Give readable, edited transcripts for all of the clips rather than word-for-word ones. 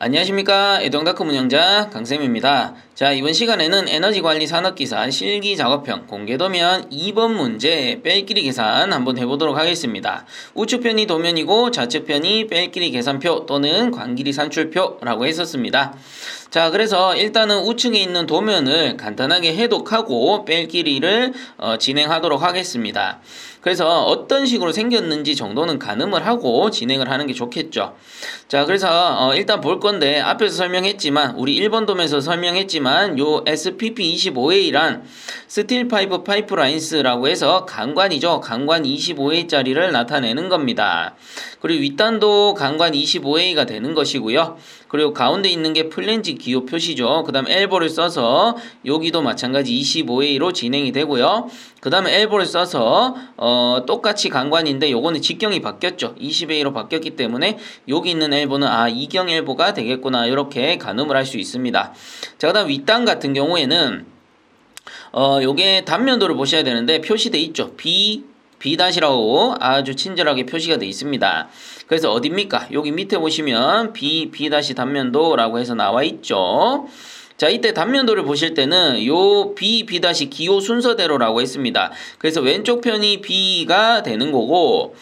안녕하십니까. 애동다크 운영자 강쌤입니다. 자, 이번 시간에는 에너지관리 산업기사 실기작업형 공개도면 2번 문제 뺄끼리 계산 한번 해보도록 하겠습니다. 우측편이 도면이고 좌측편이 뺄끼리 계산표 또는 관길이 산출표라고 했었습니다. 자, 그래서 일단은 우측에 있는 도면을 간단하게 해독하고 뺄끼리를 진행하도록 하겠습니다. 그래서 어떤 식으로 생겼는지 정도는 가늠을 하고 진행을 하는 게 좋겠죠. 자, 그래서 일단 볼 건데 앞에서 설명했지만 우리 1번 도면에서 설명했지만 요 SPP25A란 스틸 파이프 파이프라인스라고 해서 강관이죠. 강관 25A짜리를 나타내는 겁니다. 그리고 윗단도 강관 25A가 되는 것이고요. 그리고 가운데 있는 게 플랜지 기호 표시죠. 그 다음 엘보를 써서 여기도 마찬가지 25A로 진행이 되고요. 그 다음에 엘보를 써서 똑같이 강관인데 요거는 직경이 바뀌었죠. 20A로 바뀌었기 때문에 여기 있는 엘보는 이경 엘보가 되겠구나 이렇게 가늠을 할 수 있습니다. 자, 그 다음 윗단 같은 경우에는 요게 단면도를 보셔야 되는데 표시돼 있죠. B-라고 아주 친절하게 표시가 되어 있습니다. 그래서 어딥니까? 여기 밑에 보시면 B-단면도라고 해서 나와 있죠. 자, 이때 단면도를 보실 때는 요 B 기호 순서대로라고 했습니다. 그래서 왼쪽 편이 B가 되는 거고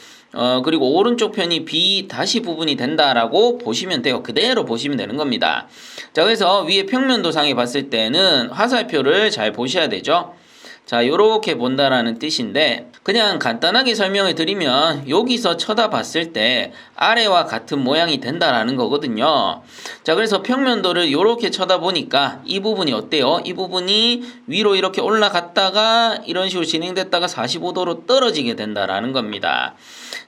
그리고 오른쪽 편이 B 부분이 된다라고 보시면 돼요. 그대로 보시면 되는 겁니다. 자, 그래서 위에 평면도상에 봤을 때는 화살표를 잘 보셔야 되죠. 자, 요렇게 본다라는 뜻인데 그냥 간단하게 설명을 드리면 여기서 쳐다봤을 때 아래와 같은 모양이 된다라는 거거든요. 자, 그래서 평면도를 요렇게 쳐다보니까 이 부분이 어때요? 이 부분이 위로 이렇게 올라갔다가 이런 식으로 진행됐다가 45도로 떨어지게 된다라는 겁니다.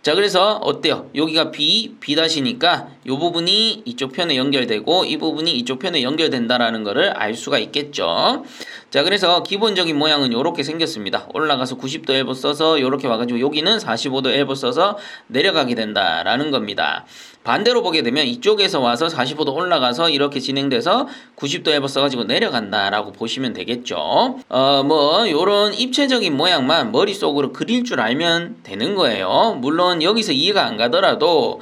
자, 그래서 어때요? 여기가 B'니까 이 부분이 이쪽 편에 연결되고 이 부분이 이쪽 편에 연결된다라는 거를 알 수가 있겠죠. 자, 그래서 기본적인 모양은 이렇게 생겼습니다. 올라가서 90도 엘보 써서 이렇게 와가지고 여기는 45도 엘보 써서 내려가게 된다라는 겁니다. 반대로 보게 되면 이쪽에서 와서 45도 올라가서 이렇게 진행돼서 90도 엘보 써가지고 내려간다라고 보시면 되겠죠. 요런 입체적인 모양만 머릿속으로 그릴 줄 알면 되는 거예요. 물론 여기서 이해가 안 가더라도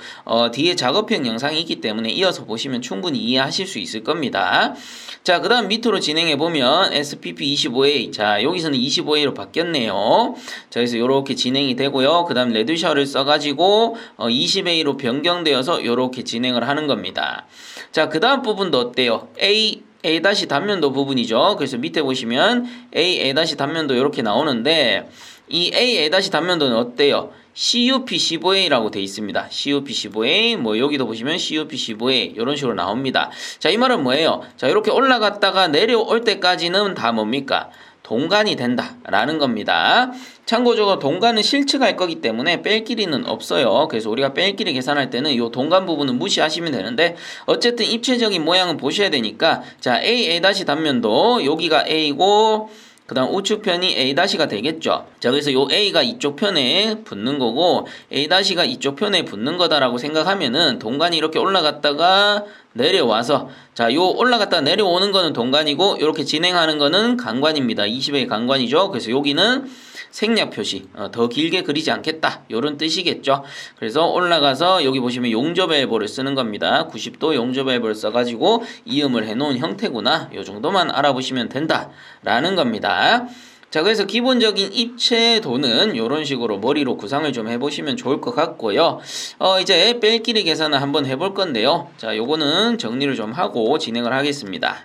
뒤에 작업형 영상이 있기 때문에 이어서 보시면 충분히 이해하실 수 있을 겁니다. 자, 그 다음 밑으로 진행해보면 SPP25A. 자, 여기서는 25A로 바뀌었네요. 자, 그래서 이렇게 진행이 되고요. 그 다음 레드셔를 써가지고 20A로 변경되어서 이렇게 진행을 하는 겁니다. 자, 그 다음 부분도 어때요? A 단면도 부분이죠. 그래서 밑에 보시면 A 단면도 이렇게 나오는데 이 A 단면도는 어때요? CUP15A라고 되어 있습니다. CUP15A, 여기도 보시면 CUP15A, 이런 식으로 나옵니다. 자, 이 말은 뭐예요? 자, 이렇게 올라갔다가 내려올 때까지는 다 뭡니까? 동간이 된다라는 겁니다. 참고적으로 동간은 실측할 거기 때문에 뺄 길이는 없어요. 그래서 우리가 뺄 길이 계산할 때는 이 동간 부분은 무시하시면 되는데 어쨌든 입체적인 모양은 보셔야 되니까 자, A 단면도 여기가 A고 그 다음 우측편이 A-가 되겠죠. 자, 그래서 요 A가 이쪽 편에 붙는 거고 A-가 이쪽 편에 붙는 거다라고 생각하면은 동간이 이렇게 올라갔다가 내려와서 자, 요 올라갔다 내려오는 거는 동간이고 이렇게 진행하는 거는 강관입니다. 20의 강관이죠. 그래서 여기는 생략 표시 더 길게 그리지 않겠다 요런 뜻이겠죠. 그래서 올라가서 여기 보시면 용접 엘보를 쓰는 겁니다. 90도 용접 엘보를 써가지고 이음을 해놓은 형태구나 요 정도만 알아보시면 된다라는 겁니다. 자, 그래서 기본적인 입체도는 이런 식으로 머리로 구상을 좀 해보시면 좋을 것 같고요. 이제 뺄끼리 계산을 한번 해볼 건데요. 자, 요거는 정리를 좀 하고 진행을 하겠습니다.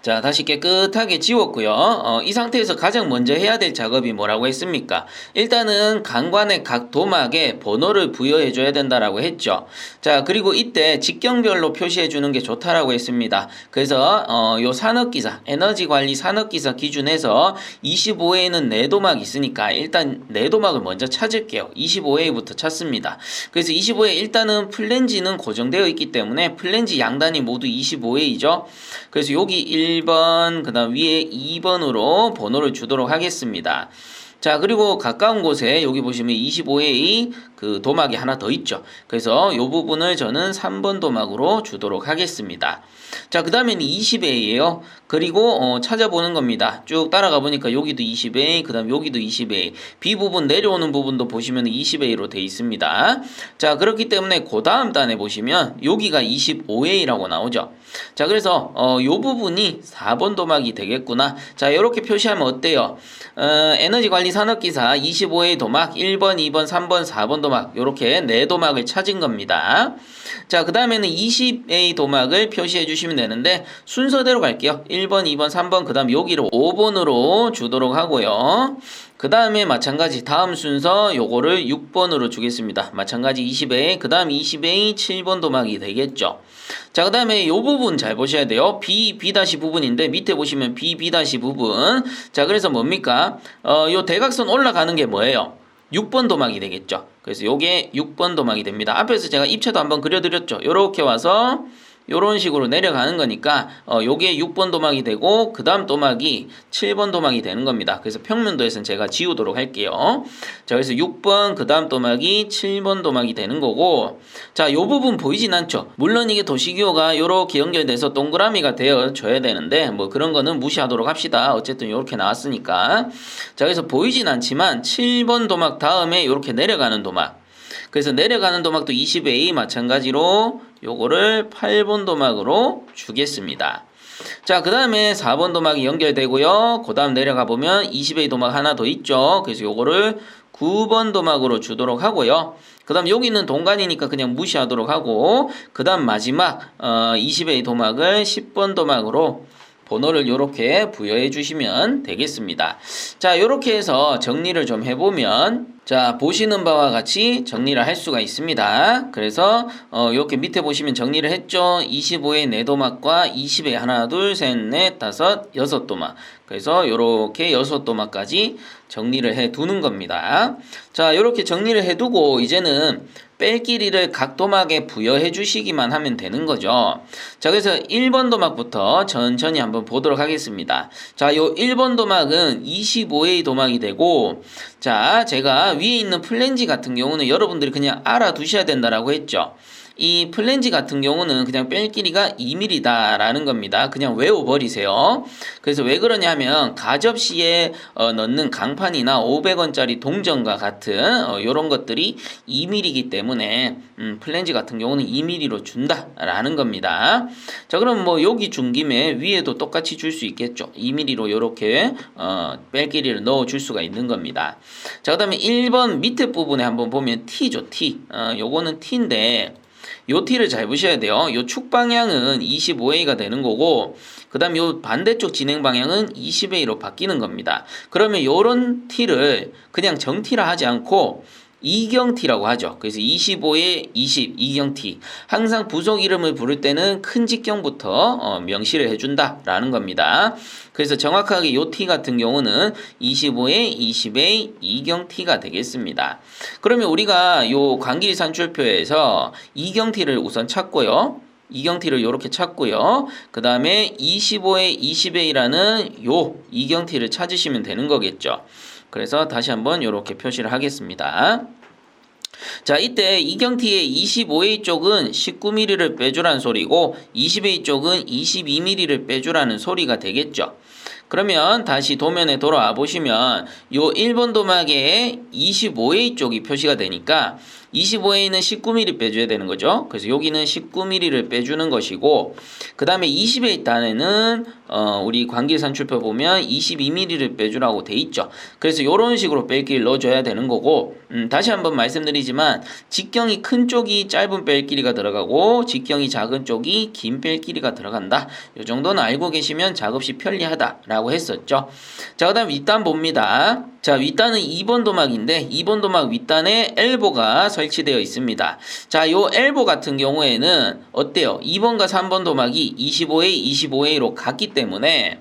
자, 다시 깨끗하게 지웠고요. 이 상태에서 가장 먼저 해야 될 작업이 뭐라고 했습니까? 일단은 강관의 각 도막에 번호를 부여해 줘야 된다라고 했죠. 자, 그리고 이때 직경별로 표시해 주는 게 좋다라고 했습니다. 그래서 요 산업기사, 에너지관리 산업기사 기준에서 25A는 4도막이 있으니까 일단 4도막을 먼저 찾을게요. 25A부터 찾습니다. 그래서 25A 일단은 플랜지는 고정되어 있기 때문에 플랜지 양단이 모두 25A죠. 그래서 여기 1번, 그 다음 위에 2번으로 번호를 주도록 하겠습니다. 자, 그리고 가까운 곳에 여기 보시면 25A의 그 도막이 하나 더 있죠. 그래서 이 부분을 저는 3번 도막으로 주도록 하겠습니다. 자, 그 다음에는 20A예요. 그리고 찾아보는 겁니다. 쭉 따라가 보니까 여기도 20A, 그 다음 여기도 20A. B 부분 내려오는 부분도 보시면 20A로 되어 있습니다. 자, 그렇기 때문에 그 다음 단에 보시면 여기가 25A라고 나오죠. 자, 그래서 이 부분이 4번 도막이 되겠구나. 자, 이렇게 표시하면 어때요? 에너지관리 산업기사 25A 도막 1번, 2번, 3번, 4번 도막 이렇게 4도막을 찾은 겁니다. 자, 그 다음에는 20A 도막을 표시해 주시면 되는데 순서대로 갈게요. 1번, 2번, 3번, 그 다음 여기를 5번으로 주도록 하고요. 그 다음에 마찬가지 다음 순서 요거를 6번으로 주겠습니다. 마찬가지 20A, 그 다음 20A 7번 도막이 되겠죠. 자, 그 다음에 요 부분 잘 보셔야 돼요. B 부분인데 밑에 보시면 B 부분. 자, 그래서 뭡니까? 요 대각선 올라가는 게 뭐예요? 6번 도막이 되겠죠. 그래서 요게 6번 도막이 됩니다. 앞에서 제가 입체도 한번 그려드렸죠. 요렇게 와서 요런 식으로 내려가는 거니까 요게 6번 도막이 되고 그 다음 도막이 7번 도막이 되는 겁니다. 그래서 평면도에서는 제가 지우도록 할게요. 자, 그래서 6번 그 다음 도막이 7번 도막이 되는 거고, 자, 요 부분 보이진 않죠. 물론 이게 도시기호가 요렇게 연결돼서 동그라미가 되어줘야 되는데 뭐 그런 거는 무시하도록 합시다. 어쨌든 요렇게 나왔으니까. 자, 그래서 보이진 않지만 7번 도막 다음에 요렇게 내려가는 도막, 그래서 내려가는 도막도 20A 마찬가지로 요거를 8번 도막으로 주겠습니다. 자, 그 다음에 4번 도막이 연결되고요. 그 다음 내려가 보면 20A 도막 하나 더 있죠. 그래서 요거를 9번 도막으로 주도록 하고요. 그 다음 여기는 동간이니까 그냥 무시하도록 하고, 그 다음 마지막 20A 도막을 10번 도막으로 번호를 이렇게 부여해 주시면 되겠습니다. 자, 이렇게 해서 정리를 좀 해보면, 자, 보시는 바와 같이 정리를 할 수가 있습니다. 그래서 이렇게 밑에 보시면 정리를 했죠. 25의 4도막과 20의 하나, 둘, 셋, 넷, 다섯, 6도막. 그래서 이렇게 6도막까지 정리를 해 두는 겁니다. 자, 이렇게 정리를 해 두고 이제는 뺄 길이를 각 도막에 부여해 주시기만 하면 되는 거죠. 자, 그래서 1번 도막부터 천천히 한번 보도록 하겠습니다. 자, 요 1번 도막은 25A 도막이 되고, 자, 제가 위에 있는 플랜지 같은 경우는 여러분들이 그냥 알아두셔야 된다라고 했죠. 이 플랜지 같은 경우는 그냥 뺄 길이가 2mm다 라는 겁니다. 그냥 외워버리세요. 그래서 왜 그러냐면 가접시에 넣는 강판이나 500원짜리 동전과 같은 요런 것들이 2mm이기 때문에 플랜지 같은 경우는 2mm로 준다 라는 겁니다. 자, 그럼 뭐 여기 준 김에 위에도 똑같이 줄 수 있겠죠. 2mm로 요렇게 뺄 길이를 넣어 줄 수가 있는 겁니다. 자, 그 다음에 1번 밑에 부분에 한번 보면 T죠. T. 요거는 T인데 요 T를 잘 보셔야 돼요. 요 축 방향은 25A가 되는 거고, 그 다음 요 반대쪽 진행 방향은 20A로 바뀌는 겁니다. 그러면 요런 T를 그냥 정T라 하지 않고 이경T라고 하죠. 그래서 25에 20, 이경T. 항상 부속 이름을 부를 때는 큰 직경부터 명시를 해준다 라는 겁니다. 그래서 정확하게 요 T 같은 경우는 25에 20의 이경T가 되겠습니다. 그러면 우리가 요 관길 산출표에서 이경T를 우선 찾고요. 이경T를 이렇게 찾고요. 그 다음에 25에 20A라는 요 이경T를 찾으시면 되는 거겠죠. 그래서 다시 한번 이렇게 표시를 하겠습니다. 자, 이때 이경T의 25A 쪽은 19mm를 빼주라는 소리고 20A 쪽은 22mm를 빼주라는 소리가 되겠죠. 그러면 다시 도면에 돌아와 보시면 요 1번 도막에 25A 쪽이 표시가 되니까 25A는 19mm 빼줘야 되는 거죠. 그래서 여기는 19mm를 빼주는 것이고, 그 다음에 20A 단에는 우리 관계산출표 보면 22mm를 빼주라고 돼 있죠. 그래서 이런 식으로 뺄길을 넣어줘야 되는 거고, 다시 한번 말씀드리지만 직경이 큰 쪽이 짧은 뺄길이가 들어가고 직경이 작은 쪽이 긴 뺄길이가 들어간다. 이 정도는 알고 계시면 작업 시 편리하다라고 했었죠. 자, 그 다음 윗단 봅니다. 자, 윗단은 2번 도막인데 2번 도막 윗단에 엘보가 설치되어 있습니다. 자, 요 엘보 같은 경우에는 어때요? 2번과 3번 도막이 25A, 25A로 같기 때문에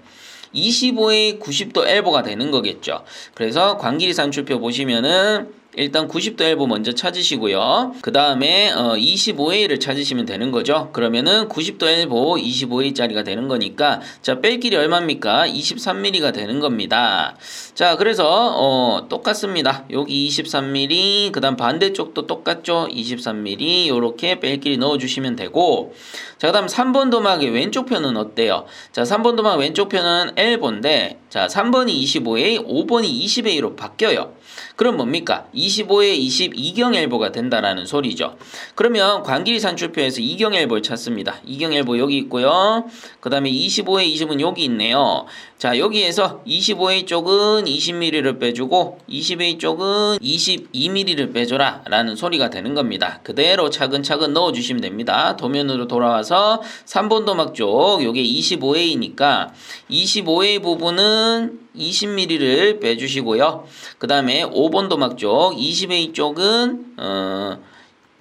25A 90도 엘보가 되는 거겠죠. 그래서 관길이 산출표 보시면은 일단 90도 엘보 먼저 찾으시고요. 그 다음에 25A를 찾으시면 되는 거죠. 그러면은 90도 엘보 25A짜리가 되는 거니까 자, 뺄 길이 얼마입니까? 23mm가 되는 겁니다. 자, 그래서 똑같습니다. 여기 23mm, 그 다음 반대쪽도 똑같죠? 23mm 요렇게 뺄 길이 넣어주시면 되고, 자, 그 다음 3번 도막의 왼쪽 편은 어때요? 자, 3번 도막 왼쪽 편은 엘보인데, 자, 3번이 25A, 5번이 20A로 바뀌어요. 그럼 뭡니까? 25에 20 이경 엘보가 된다라는 소리죠. 그러면 관길이 산출표에서 이경 엘보를 찾습니다. 이경 엘보 여기 있고요. 그 다음에 25에 20은 여기 있네요. 자, 여기에서 25A 쪽은 20mm를 빼주고 20A 쪽은 22mm를 빼줘라 라는 소리가 되는 겁니다. 그대로 차근차근 넣어주시면 됩니다. 도면으로 돌아와서 3번 도막 쪽 요게 25A니까 25A 부분은 20mm를 빼주시고요. 그 다음에 5번 도막 쪽 20A 쪽은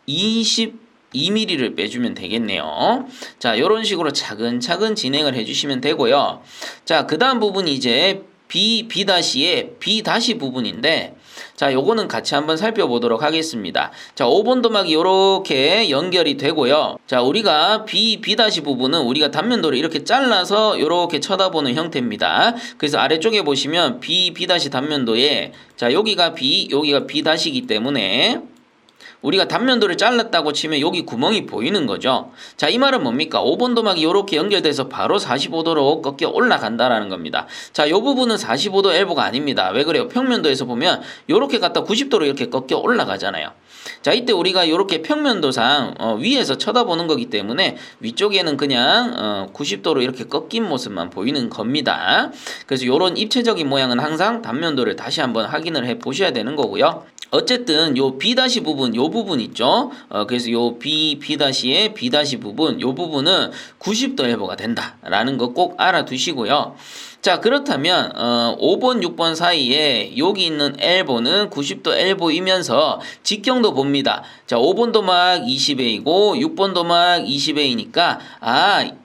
22mm를 빼주면 되겠네요. 자, 요런 식으로 차근차근 진행을 해주시면 되고요. 자, 그 다음 부분이 이제 B-의 B- 부분인데, 자, 요거는 같이 한번 살펴보도록 하겠습니다. 자, 5번 도막이 요렇게 연결이 되고요. 자, 우리가 B- 부분은 우리가 단면도를 이렇게 잘라서 요렇게 쳐다보는 형태입니다. 그래서 아래쪽에 보시면 B- 단면도에, 자, 여기가 B, 여기가 B-이기 때문에 우리가 단면도를 잘랐다고 치면 여기 구멍이 보이는 거죠. 자, 이 말은 뭡니까? 5번 도막이 이렇게 연결돼서 바로 45도로 꺾여 올라간다라는 겁니다. 자, 요 부분은 45도 엘보가 아닙니다. 왜 그래요? 평면도에서 보면 이렇게 갖다 90도로 이렇게 꺾여 올라가잖아요. 자, 이때 우리가 이렇게 평면도상 위에서 쳐다보는 거기 때문에 위쪽에는 그냥 90도로 이렇게 꺾인 모습만 보이는 겁니다. 그래서 이런 입체적인 모양은 항상 단면도를 다시 한번 확인을 해 보셔야 되는 거고요. 어쨌든 요 B- 부분, 요 부분 있죠. 그래서 요 B-의 B- 부분, 요 부분은 90도 엘보가 된다라는 거 꼭 알아두시고요. 자, 그렇다면 5번, 6번 사이에 여기 있는 엘보는 90도 엘보이면서 직경도 봅니다. 자, 5번 도막 20A고 6번 도막 20A니까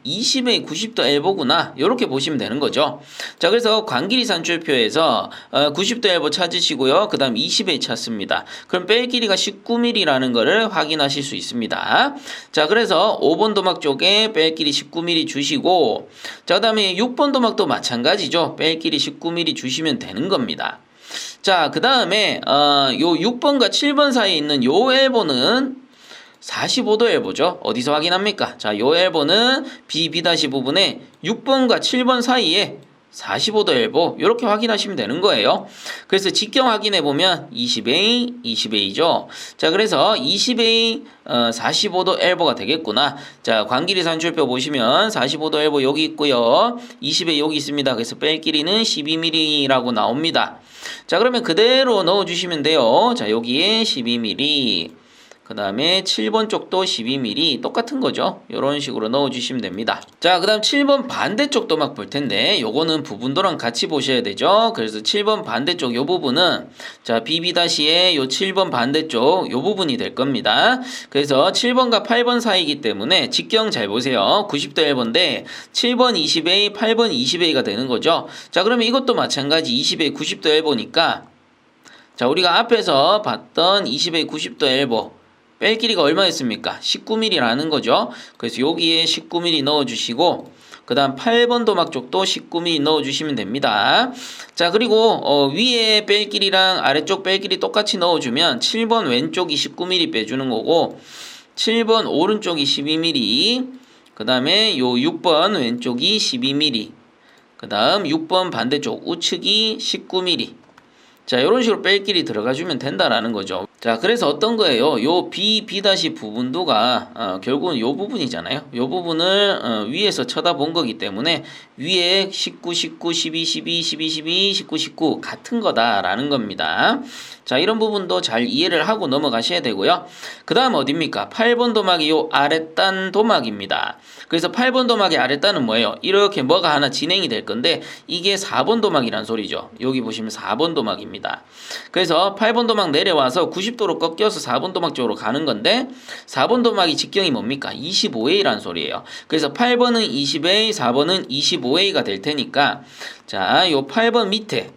20A 90도 엘보구나 이렇게 보시면 되는 거죠. 자, 그래서 관길이 산출표에서 90도 엘보 찾으시고요. 그 다음 20A 찾습니다. 그럼 뺄 길이가 19mm라는 거를 확인하실 수 있습니다. 자, 그래서 5번 도막 쪽에 뺄 길이 19mm 주시고, 자, 그 다음에 6번 도막도 마찬가지죠. 뺄 길이 19mm 주시면 되는 겁니다. 자, 그 다음에 요 6번과 7번 사이에 있는 요 엘보는 45도 엘보죠. 어디서 확인합니까? 자, 요 엘보는 B- 부분에 6번과 7번 사이에 45도 엘보 이렇게 확인하시면 되는 거예요. 그래서 직경 확인해 보면 20A, 20A죠. 자, 그래서 20A 45도 엘보가 되겠구나. 자, 관길이 산출표 보시면 45도 엘보 여기 있고요. 20A 여기 있습니다. 그래서 뺄 길이는 12mm라고 나옵니다. 자, 그러면 그대로 넣어주시면 돼요. 자, 여기에 12mm. 그 다음에 7번 쪽도 12mm 똑같은 거죠. 이런 식으로 넣어주시면 됩니다. 자, 그 다음 7번 반대쪽 도막 볼 텐데 요거는 부분도랑 같이 보셔야 되죠. 그래서 7번 반대쪽 요 부분은 자, B-의 요 7번 반대쪽 요 부분이 될 겁니다. 그래서 7번과 8번 사이이기 때문에 직경 잘 보세요. 90도 엘보인데 7번 20A, 8번 20A가 되는 거죠. 자, 그러면 이것도 마찬가지 20A 90도 엘보니까 자, 우리가 앞에서 봤던 20A 90도 엘보 뺄 길이가 얼마였습니까? 19mm라는 거죠. 그래서 여기에 19mm 넣어주시고 그 다음 8번 도막 쪽도 19mm 넣어주시면 됩니다. 자, 그리고 위에 뺄 길이랑 아래쪽 뺄 길이 똑같이 넣어주면 7번 왼쪽이 19mm 빼주는 거고 7번 오른쪽이 12mm 그 다음에 요 6번 왼쪽이 12mm 그 다음 6번 반대쪽 우측이 19mm 자, 이런 식으로 뺄 길이 들어가주면 된다라는 거죠. 자, 그래서 어떤 거예요? 요 B- 부분도가 결국은 요 부분이잖아요. 요 부분을 위에서 쳐다본 거기 때문에 위에 19, 19, 12, 12, 12, 12, 19, 19 같은 거다라는 겁니다. 자, 이런 부분도 잘 이해를 하고 넘어가셔야 되고요. 그 다음 어딥니까? 8번 도막이 요 아랫단 도막입니다. 그래서 8번 도막의 아랫단은 뭐예요? 이렇게 뭐가 하나 진행이 될 건데 이게 4번 도막이란 소리죠. 여기 보시면 4번 도막입니다. 그래서 8번 도막 내려와서 90도로 꺾여서 4번 도막 쪽으로 가는 건데 4번 도막이 직경이 뭡니까? 25A란 소리예요. 그래서 8번은 20A, 4번은 25A가 될 테니까 자, 요 8번 밑에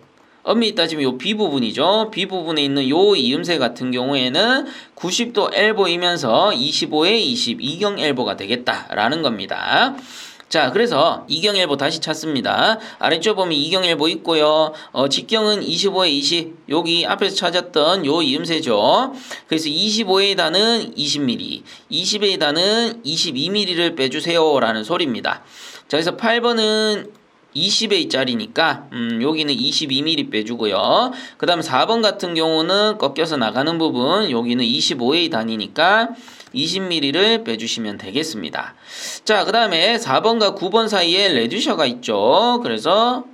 엄밀히 따지면 요 B 부분이죠. B 부분에 있는 요 이음새 같은 경우에는 90도 엘보이면서 25에 20 이경 엘보가 되겠다라는 겁니다. 자, 그래서 이경일보 다시 찾습니다. 아래쪽 보면 이경일보 있고요. 직경은 25에 20. 여기 앞에서 찾았던 요 이음새죠. 그래서 25의 단은 20mm, 20의 단은 22mm를 빼주세요 라는 소리입니다. 자, 그래서 8번은 20의 짜리니까 여기는 22mm 빼주고요. 그 다음 4번 같은 경우는 꺾여서 나가는 부분, 여기는 25의 단위니까 20mm를 빼주시면 되겠습니다. 자, 그 다음에 4번과 9번 사이에 레듀셔가 있죠. 그래서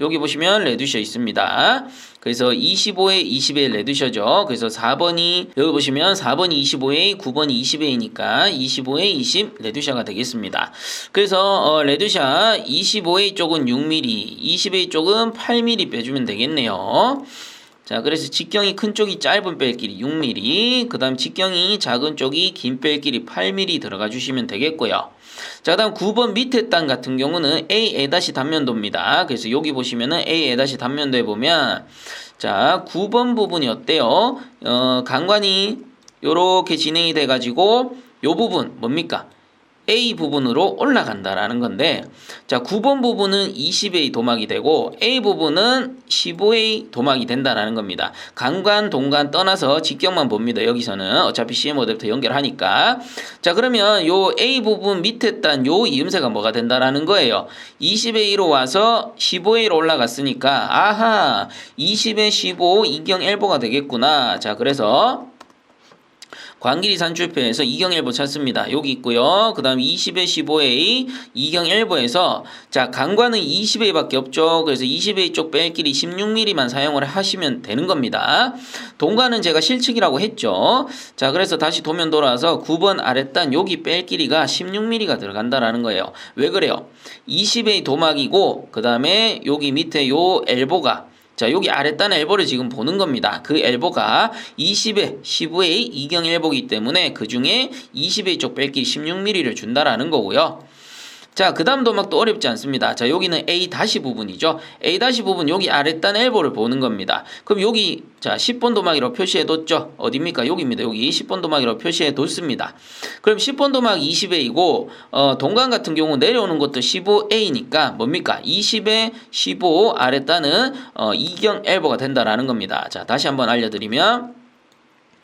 여기 보시면 레듀셔 있습니다. 그래서 25에 20의 레듀셔죠. 그래서 4번이 여기 보시면 4번이 25에 9번이 20에이니까 25에 20 레듀셔가 되겠습니다. 그래서 레듀셔 25의 쪽은 6mm, 20의 쪽은 8mm 빼주면 되겠네요. 자, 그래서 직경이 큰 쪽이 짧은 뺄길이 6mm, 그 다음 직경이 작은 쪽이 긴 뺄길이 8mm 들어가 주시면 되겠고요. 자, 그 다음 9번 밑에 땅 같은 경우는 A 단면도입니다. 그래서 여기 보시면은 A 단면도에 보면, 자, 9번 부분이 어때요? 강관이 요렇게 진행이 돼가지고, 요 부분, 뭡니까? A 부분으로 올라간다라는 건데, 자, 9번 부분은 20A 도막이 되고 A 부분은 15A 도막이 된다라는 겁니다. 강관, 동관 떠나서 직경만 봅니다. 여기서는 어차피 CM5부터 연결하니까. 자, 그러면 요 A 부분 밑에 딴 요 이음새가 뭐가 된다라는 거예요. 20A로 와서 15A로 올라갔으니까 아하, 20에 15 이경 엘보가 되겠구나. 자, 그래서 관길이 산출표에서 이경엘보 찾습니다. 여기 있고요. 그 다음 20에 15A 이경엘보에서 자, 강관은 20A밖에 없죠. 그래서 20A 쪽 뺄길이 16mm만 사용을 하시면 되는 겁니다. 동관은 제가 실측이라고 했죠. 자, 그래서 다시 도면 돌아와서 9번 아랫단 여기 뺄길이가 16mm가 들어간다라는 거예요. 왜 그래요? 20A 도막이고 그 다음에 여기 밑에 요 엘보가, 자, 여기 아랫단 엘보를 지금 보는 겁니다. 그 엘보가 20에 15의 이경 엘보이기 때문에 그 중에 20의 쪽 뺄길 16mm를 준다라는 거고요. 자, 그 다음 도막도 어렵지 않습니다. 자, 여기는 A 다시 부분이죠. A 다시 부분 여기 아랫단 엘보를 보는 겁니다. 그럼 여기 자 10번 도막이라고 표시해뒀죠. 어디입니까? 여기입니다. 여기 10번 도막이라고 표시해뒀습니다. 그럼 10번 도막 20A고 동관 같은 경우 내려오는 것도 15A니까 뭡니까? 20에 15 아랫단은 이경 엘보가 된다라는 겁니다. 자, 다시 한번 알려드리면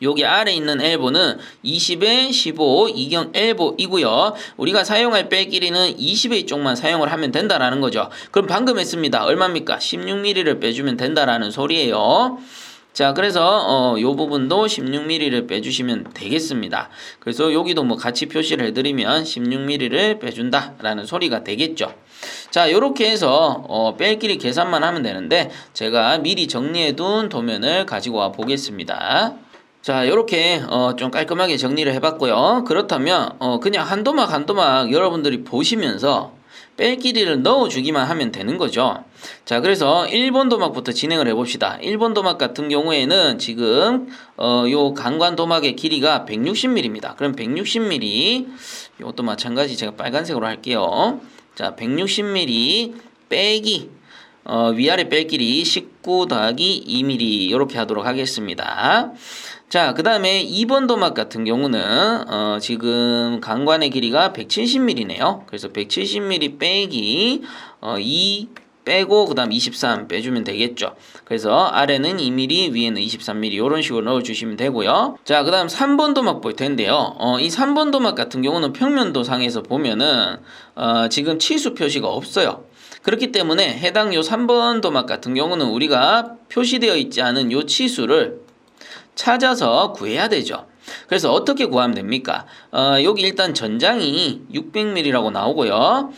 여기 아래 있는 엘보는 20에 15 이경 엘보이고요. 우리가 사용할 뺄길이는 20의 쪽만 사용을 하면 된다라는 거죠. 그럼 방금 했습니다. 얼마입니까? 16mm를 빼주면 된다라는 소리예요. 자, 그래서 요 부분도 16mm를 빼주시면 되겠습니다. 그래서 여기도 뭐 같이 표시를 해드리면 16mm를 빼준다라는 소리가 되겠죠. 자, 요렇게 해서 뺄길이 계산만 하면 되는데 제가 미리 정리해둔 도면을 가지고 와 보겠습니다. 자, 요렇게 좀 깔끔하게 정리를 해봤고요. 그렇다면 그냥 한 도막 한 도막 여러분들이 보시면서 뺄길이를 넣어주기만 하면 되는 거죠. 자, 그래서 1번 도막부터 진행을 해봅시다. 1번 도막 같은 경우에는 지금 요 강관 도막의 길이가 160mm입니다. 그럼 160mm, 이것도 마찬가지 제가 빨간색으로 할게요. 자, 160mm 빼기 위아래 뺄길이 19 더하기 2mm 이렇게 하도록 하겠습니다. 자, 그 다음에 2번 도막 같은 경우는 지금 강관의 길이가 170mm네요. 그래서 170mm 빼기 2 빼고 그 다음 23 빼주면 되겠죠. 그래서 아래는 2mm 위에는 23mm 이런 식으로 넣어주시면 되고요. 자, 그 다음 3번 도막 볼 텐데요. 이 3번 도막 같은 경우는 평면도 상에서 보면은 지금 치수 표시가 없어요. 그렇기 때문에 해당 요 3번 도막 같은 경우는 우리가 표시되어 있지 않은 요 치수를 찾아서 구해야 되죠. 그래서 어떻게 구하면 됩니까? 여기 일단 전장이 600mm라고 나오고요.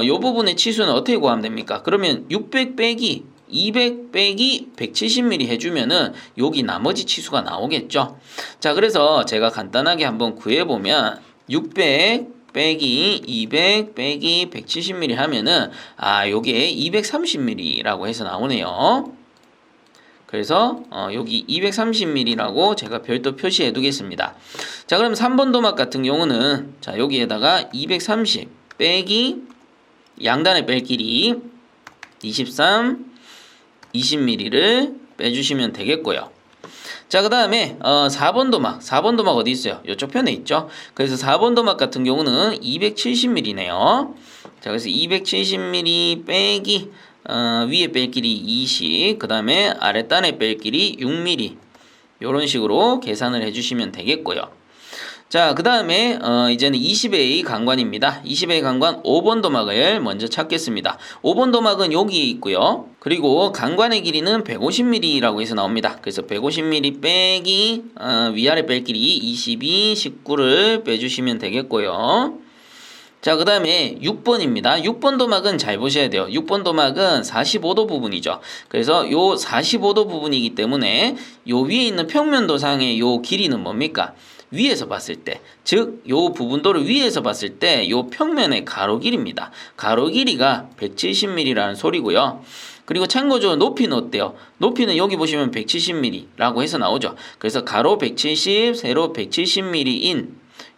요 부분의 치수는 어떻게 구하면 됩니까? 그러면 600 빼기 200 빼기 170mm 해주면은 여기 나머지 치수가 나오겠죠. 자, 그래서 제가 간단하게 한번 구해보면 600 빼기 200 빼기 170mm 하면은 요게 230mm라고 해서 나오네요. 그래서 여기 230mm라고 제가 별도 표시해 두겠습니다. 자, 그럼 3번 도막 같은 경우는 자, 여기에다가 230 빼기 양단의 뺄 길이 23 20mm를 빼주시면 되겠고요. 자, 그 다음에 4번 도막. 4번 도막 어디 있어요? 이쪽 편에 있죠. 그래서 4번 도막 같은 경우는 270mm네요. 자, 그래서 270mm 빼기 위에 뺄 길이 20, 그 다음에 아랫단에 뺄 길이 6mm. 요런 식으로 계산을 해주시면 되겠고요. 자, 그 다음에 이제는 20A 강관입니다. 20A 강관 5번 도막을 먼저 찾겠습니다. 5번 도막은 여기에 있고요. 그리고 강관의 길이는 150mm라고 해서 나옵니다. 그래서 150mm 빼기 위아래 뺄 길이 22, 19를 빼주시면 되겠고요. 자, 그 다음에 6번입니다. 6번 도막은 잘 보셔야 돼요. 6번 도막은 45도 부분이죠. 그래서 요 45도 부분이기 때문에 요 위에 있는 평면도상의 요 길이는 뭡니까? 위에서 봤을 때, 즉 요 부분도를 위에서 봤을 때 요 평면의 가로 길이입니다. 가로 길이가 170mm라는 소리고요. 그리고 참고적으로 높이는 어때요? 높이는 여기 보시면 170mm라고 해서 나오죠. 그래서 가로 170, 세로 170mm인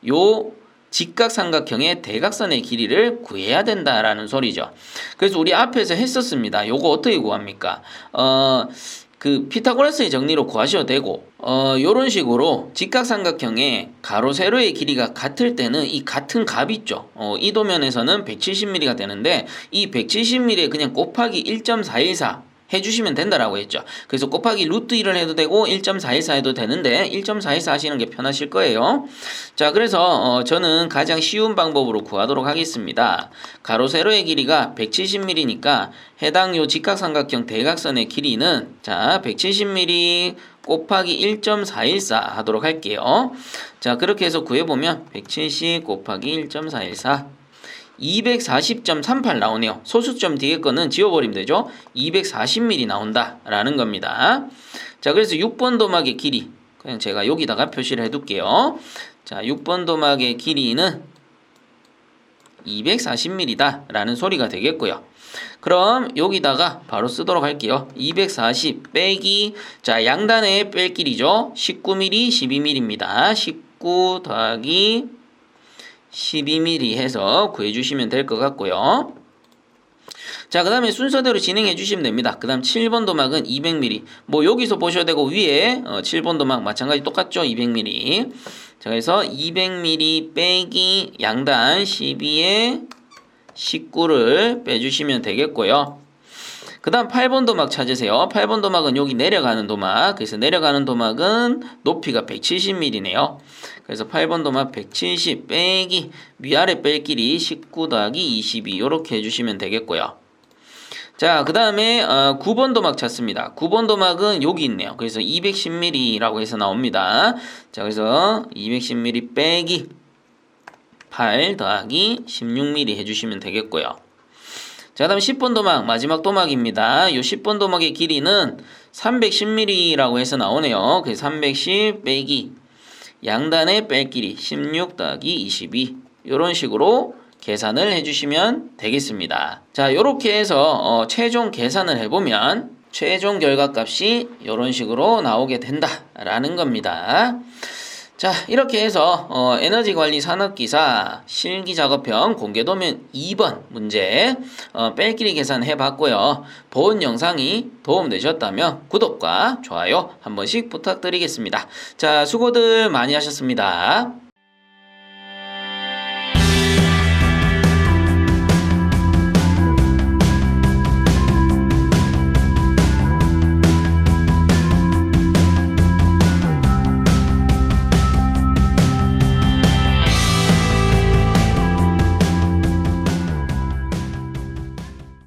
요 직각삼각형의 대각선의 길이를 구해야 된다라는 소리죠. 그래서 우리 앞에서 했었습니다. 요거 어떻게 구합니까? 그 피타고라스의 정리로 구하셔도 되고 요런 식으로 직각삼각형의 가로 세로의 길이가 같을 때는 이 같은 값 있죠. 이 도면에서는 170mm가 되는데 이 170mm에 그냥 곱하기 1.414 해주시면 된다라고 했죠. 그래서 곱하기 루트 1을 해도 되고 1.414 해도 되는데 1.414 하시는 게 편하실 거예요. 자, 그래서 저는 가장 쉬운 방법으로 구하도록 하겠습니다. 가로 세로의 길이가 170mm니까 해당 요 직각삼각형 대각선의 길이는 자 170mm 곱하기 1.414 하도록 할게요. 자, 그렇게 해서 구해보면 170 곱하기 1.414 240.38 나오네요. 소수점 뒤에 거는 지워버리면 되죠. 240mm 나온다라는 겁니다. 자, 그래서 6번 도막의 길이 그냥 제가 여기다가 표시를 해둘게요. 자, 6번 도막의 길이는 240mm다 라는 소리가 되겠고요. 그럼 여기다가 바로 쓰도록 할게요. 240 빼기 자 양단의 뺄 길이죠. 19mm, 12mm입니다. 19 더하기 12mm 해서 구해주시면 될 것 같고요. 자, 그 다음에 순서대로 진행해 주시면 됩니다. 그 다음 7번 도막은 200mm. 뭐 여기서 보셔야 되고 위에 7번 도막 마찬가지 똑같죠. 200mm. 자, 그래서 200mm 빼기 양단 12에 19를 빼주시면 되겠고요. 그 다음 8번 도막 찾으세요. 8번 도막은 여기 내려가는 도막. 그래서 내려가는 도막은 높이가 170mm네요. 그래서 8번 도막 170 빼기 위아래 뺄 길이 19 더하기 22 이렇게 해주시면 되겠고요. 자, 그 다음에 9번 도막 찾습니다. 9번 도막은 여기 있네요. 그래서 210mm라고 해서 나옵니다. 자, 그래서 210mm 빼기 8 더하기 16mm 해주시면 되겠고요. 자, 다음 10번 도막 마지막 도막입니다. 요 10번 도막의 길이는 310mm라고 해서 나오네요. 그래서 310 빼기 양단의 뺄 길이 16 더하기 22 이런 식으로 계산을 해주시면 되겠습니다. 자, 요렇게 해서 최종 계산을 해보면 최종 결과값이 이런 식으로 나오게 된다라는 겁니다. 자, 이렇게 해서 에너지관리 산업기사 실기작업형 공개도면 2번 문제 뺄길이 계산 해봤고요. 본 영상이 도움되셨다면 구독과 좋아요 한 번씩 부탁드리겠습니다. 자, 수고들 많이 하셨습니다.